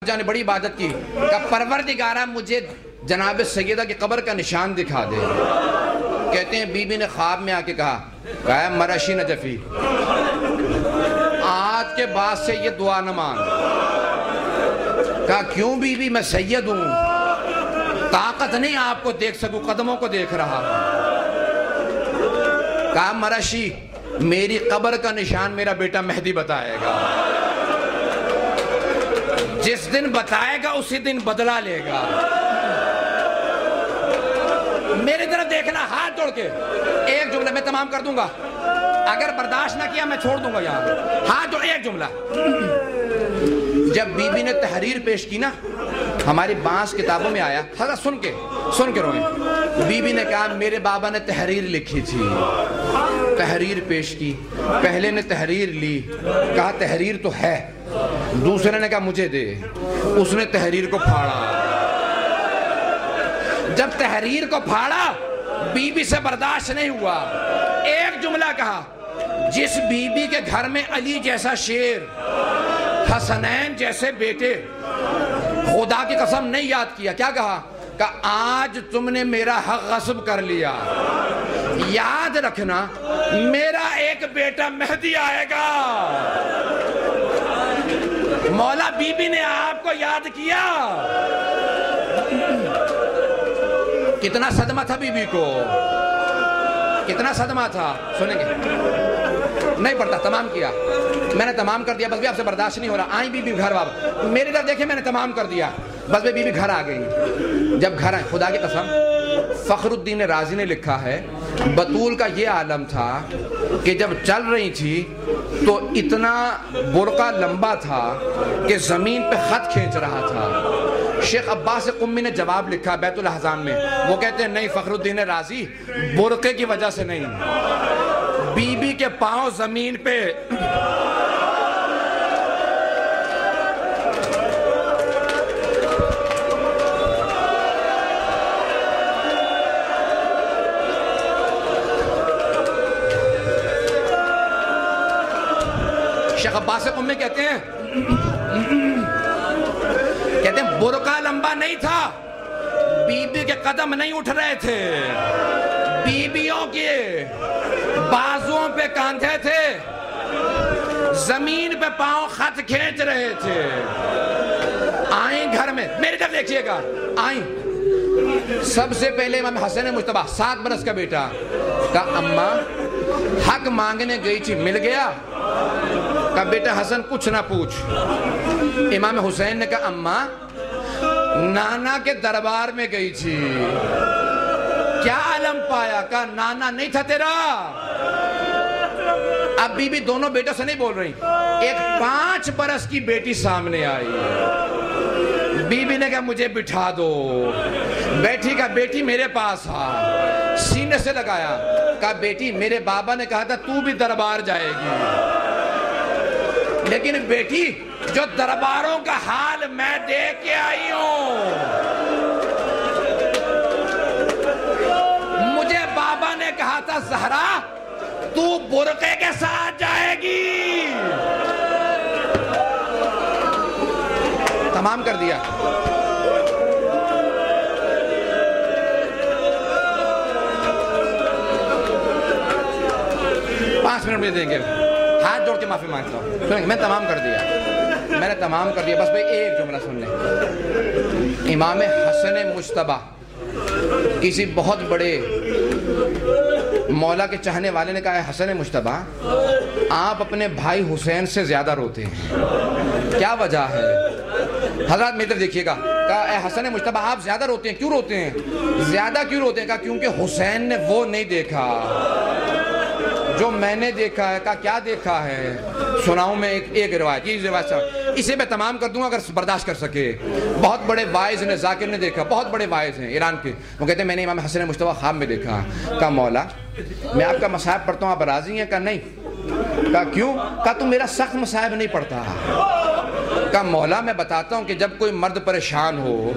خواجہ نے بڑی عبادت کی کہ پروردگارہ مجھے جناب سیدہ کی قبر کا نشان دکھا دے. کہتے ہیں بی بی نے خواب میں آ کے کہا مرشی نجفی آج کے بعد سے یہ دعا نہ مانگ. کہا کیوں بی بی؟ میں سید ہوں، طاقت نہیں آپ کو دیکھ سکوں، قدموں کو دیکھ رہا. کہا مرشی میری قبر کا نشان میرا بیٹا مہدی بتائے گا، جس دن بتائے گا اسی دن بدلہ لے گا. میری طرف دیکھنا ہاتھ جوڑ کے. ایک جملہ میں تمام کر دوں گا، اگر برداشت نہ کیا میں چھوڑ دوں گا یہاں. ہاتھ جوڑ. ایک جملہ. جب بی بی نے تحریر پیش کی نا، ہماری بانس کتابوں میں آیا، حضرت سن کے روئیں. بی بی نے کہا میرے بابا نے تحریر لکھی تھی، تحریر پیش کی. پہلے نے تحریر لی، کہا تحریر تو ہے. دوسرے نے کہا مجھے دے، اس نے تحریر کو پھاڑا. جب تحریر کو پھاڑا بی بی سے برداشت نہیں ہوا. ایک جملہ کہا، جس بی بی کے گھر میں علی جیسا شیر، حسنین جیسے بیٹے، خدا کی قسم نہیں یاد کیا. کیا کہا؟ کہ آج تم نے میرا حق غصب کر لیا، یاد رکھنا میرا ایک بیٹا مہدی آئے گا. مولا بی بی نے آپ کو یاد کیا. کتنا صدمہ تھا بی بی کو، کتنا صدمہ تھا. سنیں گے؟ نہیں پڑھتا. تمام کیا میں نے، تمام کر دیا. بس بھی آپ سے برداشت نہیں ہو رہا. آئیں بی بی گھر واپس. میری طرف دیکھیں، میں نے تمام کر دیا. بس بھی بی بی گھر آ گئی. جب گھر آئیں، خدا کی قسم فخر الدین رازی نے لکھا ہے، بطول کا یہ عالم تھا کہ جب چل رہی تھی تو اتنا برقع لمبا تھا کہ زمین پہ خط کھینچ رہا تھا. شیخ عباس قمی نے جواب لکھا بیت الاحزان میں. وہ کہتے ہیں نہیں فخر الدین رازی، برقعے کی وجہ سے نہیں، بی بی کے پاؤں زمین پہ شیخ عباس قمی کہتے ہیں برقع لمبا نہیں تھا، بی بی کے قدم نہیں اٹھ رہے تھے، بیویوں کے بازوؤں پہ کاندھے تھے، زمین پہ پاؤں خط کھینچ رہے تھے. آئیں گھر میں، میری طرف دیکھیے گا. آئیں. سب سے پہلے امام حسن مجتبیٰ 7 برس کا بیٹا، کہا اماں حق مانگنے گئی تھی، مل گیا؟ کہا بیٹا حسن کچھ نہ پوچھ. امام حسین نے کہا اماں نانا کے دربار میں گئی تھی، کیا علم پایا؟ کہا نانا نہیں تھا تیرا. اب بی بی دونوں بیٹوں سے نہیں بول رہی. ایک 5 برس کی بیٹی سامنے آئی. بی بی نے کہا مجھے بٹھا دو. بیٹھی کہا بیٹی میرے پاس آ. سینے سے لگایا. کہا بیٹی میرے بابا نے کہا تھا تو بھی دربار جائے گی، لیکن بیٹی جو درباروں کا حال میں دیکھ کے آئی ہوں، مجھے بابا نے کہا تھا زہرا تو برقعے کے ساتھ جائے گی. تمام کر دیا. پانچ منٹ مجھے دیں گے. ہاتھ جوڑ کے معافی مانگتا ہوں. سنیں، میں تمام کر دیا، میں نے تمام کر دیا. بس بھئی ایک جملہ سن لیں. امام حسن مجتبیٰ کسی بہت بڑے مولا کے چاہنے والے نے کہا ہے حسن مجتبیٰ آپ اپنے بھائی حسین سے زیادہ روتے ہیں، کیا وجہ ہے؟ حضرات میری طرف دیکھیے گا. کہا اے حسن مجتبیٰ آپ زیادہ روتے ہیں، کیوں روتے ہیں؟ زیادہ کیوں روتے ہیں؟ کہا کیونکہ حسین نے وہ نہیں دیکھا جو میں نے دیکھا ہے. کہا کیا دیکھا ہے؟ سناؤں میں ایک روایت. یہ روایت اسے میں تمام کر دوں گا اگر برداشت کر سکے. بہت بڑے وائز نے، ذاکر نے دیکھا، بہت بڑے وائز ہیں ایران کے. وہ کہتے ہیں میں نے امام حسن مجتبیٰ خواب میں دیکھا. کہا مولا میں آپ کا مصاحب پڑھتا ہوں، آپ راضی ہیں؟ کہا نہیں. کہا کیوں؟ کہا تم میرا سخت مصاحب نہیں پڑھتا. کہا مولا میں بتاتا ہوں کہ جب کوئی مرد پریشان ہو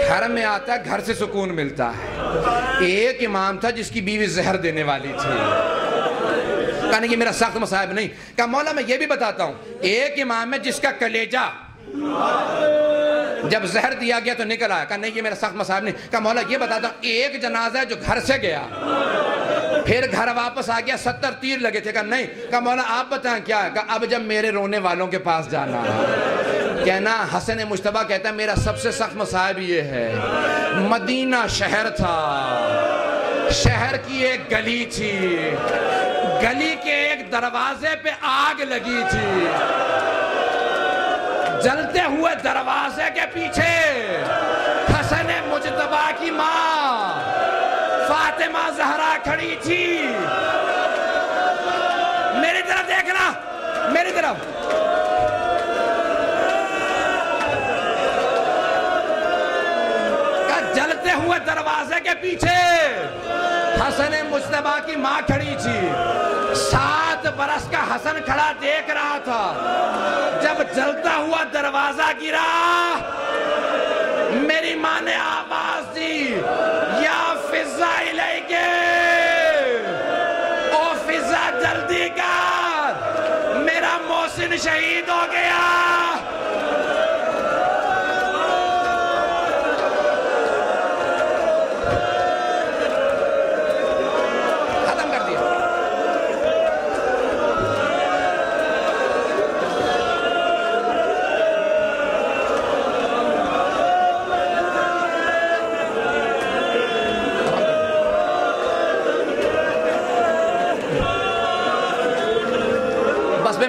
گھر میں آتا ہے، گھر سے سکون ملتا ہے. ایک امام تھا جس کی بیوی زہر دینے والی تھی. کہا نہیں یہ میرا سخت مصائب نہیں. کہا مولا میں یہ بھی بتاتا ہوں، ایک امام ہے جس کا کلیجہ جب زہر دیا گیا تو نکل آیا. کہا نہیں یہ میرا سخت مصائب نہیں. کہا مولا یہ بتاتا ہوں ایک جنازہ ہے جو گھر سے گیا پھر گھر واپس آ گیا 70 تیر لگے تھے. کہا نہیں. کہا مولا آپ بتائیں کیا ہے. کہا اب جب میرے رونے والوں کے پاس جانا. کہنا حسن مجتبیٰ کہتا ہے میرا سب سے سخت مصائب یہ ہے مدینہ شہر تھا, شہر کی ایک گلی تھی, گلی کے ایک دروازے پہ آگ لگی تھی, جلتے ہوئے دروازے کے پیچھے حسن مجتبیٰ کی ماں فاطمہ زہرا کھڑی تھی. میری طرف دیکھنا, میری طرف. جلتے ہوئے دروازے کے پیچھے حسن مجتبیٰ کی ماں کھڑی تھی. 7 برس کا حسن کھڑا دیکھ رہا تھا. جب جلتا ہوا دروازہ گرا میری ماں نے آواز دی یا فضا الیکے, او فضا جلدی کر میرا محسن شہید ہو گیا.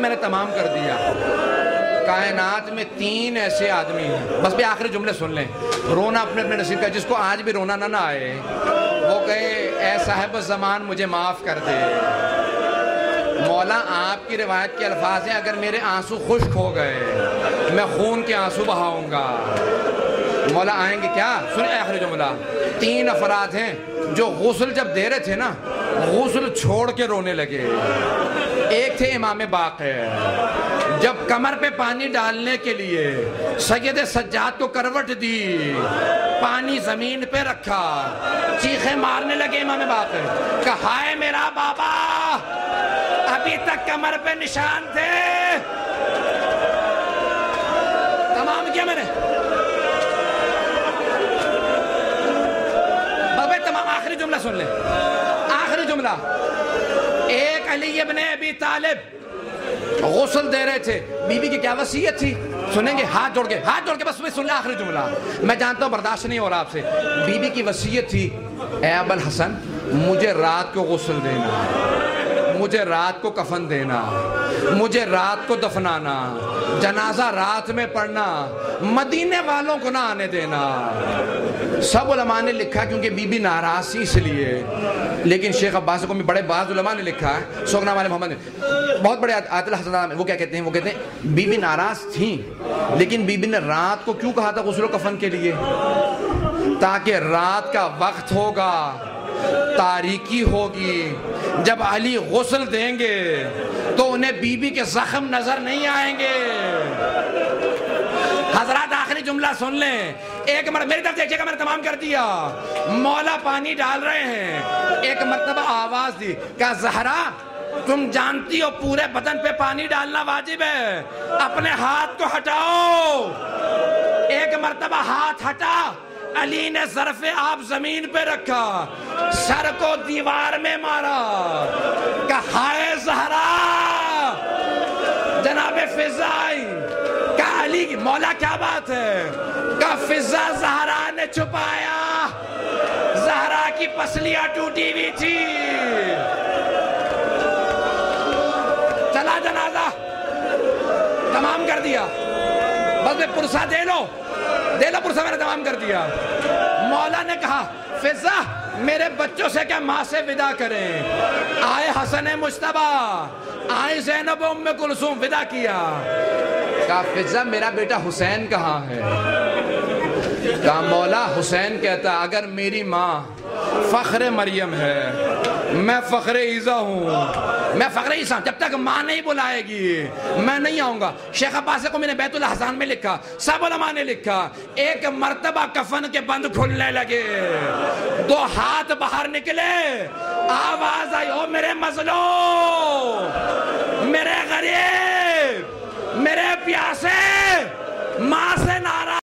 میں نے تمام کر دیا. کائنات میں 3 ایسے آدمی ہیں, بس بھی آخری جملے سن لیں. رونا اپنے اپنے نصیب کا, جس کو آج بھی رونا نہ آئے وہ کہے اے صاحب زمان مجھے معاف کر دے. مولا آپ کی روایت کے الفاظ ہیں اگر میرے آنسو خشک ہو گئے میں خون کے آنسو بہاؤں گا. مولا آئیں گے کیا؟ سنیں آخری جملہ. 3 افراد ہیں جو غسل جب دے رہے تھے نا غسل چھوڑ کے رونے لگے. ایک تھے امام باقر, جب کمر پہ پانی ڈالنے کے لیے سید سجاد کو کروٹ دی پانی زمین پہ رکھا, چیخیں مارنے لگے امام باقر. کہا ہائے میرا بابا ابھی تک کمر پہ نشان تھے. تمام کیا میں نے بابا تمام. آخری جملہ سن لیں, آخری جملہ. ایک علی ابن ابی طالب غسل دے رہے تھے, بی بی کی کیا وصیت تھی سنیں گے؟ ہاتھ جوڑ کے, ہاتھ جوڑ کے بس سن لیں آخری جملہ. میں جانتا ہوں برداشت نہیں ہو رہا آپ سے. بی بی کی وصیت تھی اے ابو الحسن مجھے رات کو غسل دینا, مجھے رات کو کفن دینا, مجھے رات کو دفنانا, جنازہ رات میں پڑھنا, مدینے والوں کو نہ آنے دینا. سب علماء نے لکھا کیونکہ بی بی ناراض تھی اس لیے, لیکن شیخ عباس کو بھی بڑے بعض علماء نے لکھا ہے, سوگنا والے محمد نے بہت بڑے آیت الحسن, وہ کیا کہتے ہیں, وہ کہتے ہیں بی بی ناراض تھیں لیکن بی بی نے رات کو کیوں کہا تھا غسل و کفن کے لیے؟ تاکہ رات کا وقت ہوگا, تاریکی ہوگی, جب علی غسل دیں گے تو انہیں بی بی کے زخم نظر نہیں آئیں گے. حضرات آخری جملہ سن لیں. ایک مرتبہ میری طرف دیکھیے گا, میں نے تمام کر دیا. مولا پانی ڈال رہے ہیں, ایک مرتبہ آواز دی, کہا زہرا تم جانتی ہو پورے بدن پہ پانی ڈالنا واجب ہے, اپنے ہاتھ کو ہٹاؤ. ایک مرتبہ ہاتھ ہٹا, علی نے ظرف آب زمین پہ رکھا, سر کو دیوار میں مارا, کہا ہائے زہرا. جناب فضا آئی, کہا علی کی مولا کیا بات ہے؟ کہا فضا زہرا نے چھپایا, زہرا کی پسلیاں ٹوٹی ہوئی تھی. چلا جنازہ تمام کر دیا, بس میں پرسہ دے لو پرسہ میں نے تمام کر دیا. مولا نے کہا فضا میرے بچوں سے کیا ماں سے ودا کریں؟ آئے حسن مجتبیٰ, آئے زینب ام کلثوم, ودا کیا. کہا فضا میرا بیٹا حسین کہاں ہے؟ کہا مولا حسین کہتا اگر میری ماں فخر مریم ہے میں فخر عیسیٰ ہوں, میں فخر عیسیٰ ہوں, جب تک ماں نہیں بلائے گی میں نہیں آؤں گا. شیخ عباس کو میں نے بیت الاحزان میں لکھا, سب علماء نے لکھا, ایک مرتبہ کفن کے بند کھلنے لگے, 2 ہاتھ باہر نکلے, آواز آئی او میرے مظلوم, میرے غریب, میرے پیاسے, ماں سے